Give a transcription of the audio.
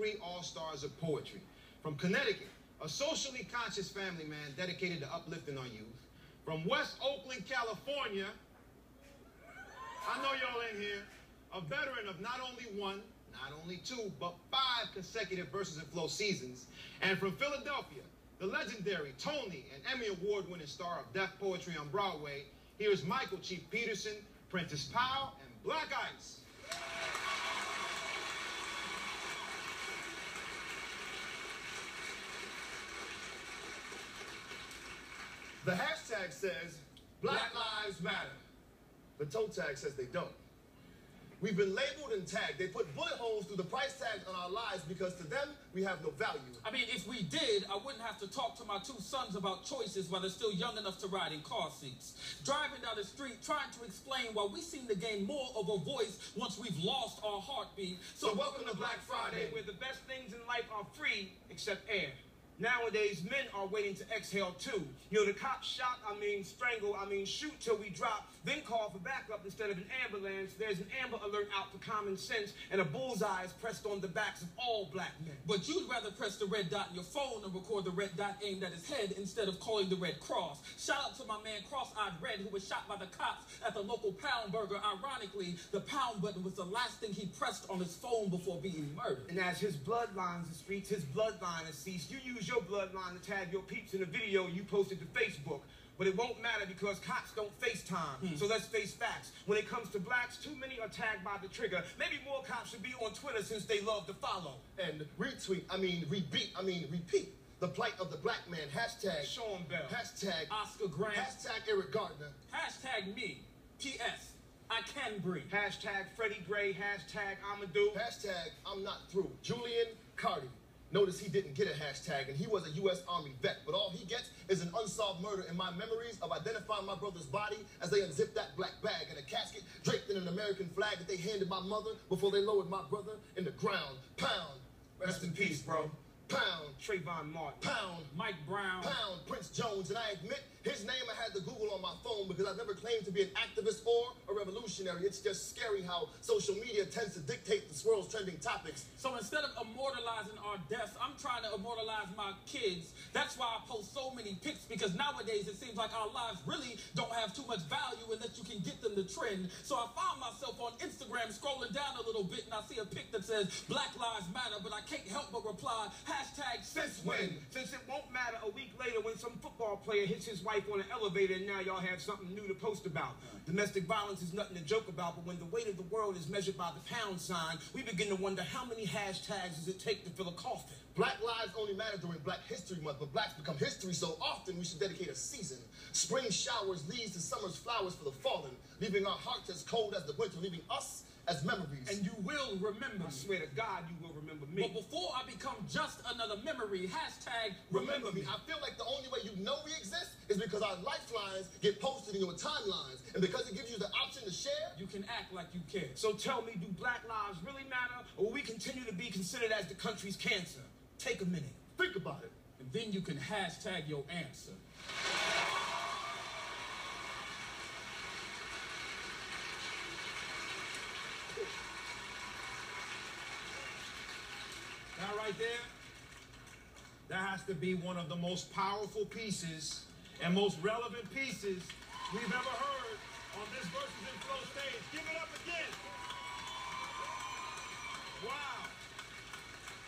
three all-stars of poetry. From Connecticut, a socially conscious family man dedicated to uplifting our youth. From West Oakland, California, I know y'all in here, a veteran of not only one, not only two, but 5 consecutive Verses and Flow seasons. And from Philadelphia, the legendary Tony and Emmy Award-winning star of deaf poetry on Broadway, here's Michael Chief Peterson, Prentice Powell, and Black Ice. The hashtag says, Black Lives Matter. The toe tag says they don't. We've been labeled and tagged. They put bullet holes through the price tags on our lives because to them, we have no value. I mean, if we did, I wouldn't have to talk to my 2 sons about choices while they're still young enough to ride in car seats. Driving down the street, trying to explain why we seem to gain more of a voice once we've lost our heartbeat. So welcome to Black Friday, where the best things in life are free except air. Nowadays, men are waiting to exhale too. You know, the cops shot, strangle, shoot till we drop, then call for backup instead of an ambulance. There's an Amber Alert out for common sense, and a bullseye is pressed on the backs of all black men. But you'd rather press the red dot in your phone and record the red dot aimed at his head instead of calling the Red Cross. Shout out to my man Cross-Eyed Red, who was shot by the cops at the local Pound Burger. Ironically, the pound button was the last thing he pressed on his phone before being murdered. And as his bloodlines the streets, his bloodline has ceased. You use your bloodline to tag your peeps in a video you posted to Facebook. But it won't matter because cops don't FaceTime. So let's face facts. When it comes to blacks, too many are tagged by the trigger. Maybe more cops should be on Twitter since they love to follow. And retweet, repeat. The plight of the black man. Hashtag Sean Bell. Hashtag Oscar Grant. Hashtag Eric Gardner. Hashtag me. P.S. I can breathe. Hashtag Freddie Gray. Hashtag Amadou. Hashtag I'm not through. Julian Cardi. Notice he didn't get a hashtag, and he was a U.S. Army vet, but all he gets is an unsolved murder in my memories of identifying my brother's body as they unzipped that black bag in a casket draped in an American flag that they handed my mother before they lowered my brother in the ground. Pound. Rest in peace, bro. Pound. Trayvon Martin. Pound. Mike Brown. Pound. Prince Jones. And I admit, his name I had to Google on my phone because I've never claimed to be an activist or a revolutionary. It's just scary how social media tends to dictate the world's trending topics. So instead of immortalizing our deaths, I'm trying to immortalize my kids. That's why I post so many pics, because nowadays it seems like our lives really don't have too much value unless you can get them to trend. So I found myself on Instagram scrolling down a little bit and I see a pic that says Black Lives Matter, but I can't help but reply, hashtag since when? Since it won't matter a week later when some football player hits his wife on an elevator and now y'all have something new to post about. Domestic violence is nothing to joke about, but when the weight of the world is measured by the pound sign, we begin to wonder how many hashtags does it take to fill a coffin? Black lives only matter during Black History Month, but blacks become history so often we should dedicate a season. Spring showers leads to summer's flowers for the fallen, leaving our hearts as cold as the winter, leaving us as memories. And you will remember I me. swear to God you will remember me. But before I become just another memory, hashtag remember me. I feel like the only way you know we exist is because our lifelines get posted in your timelines. And because it gives you the option to share, you can act like you care. So tell me, do black lives really matter, or will we continue to be considered as the country's cancer? Take a minute. Think about it. And then you can hashtag your answer. That right there, that has to be one of the most powerful pieces and most relevant pieces we've ever heard on this Verses and Flow stage. Give it up again. Wow.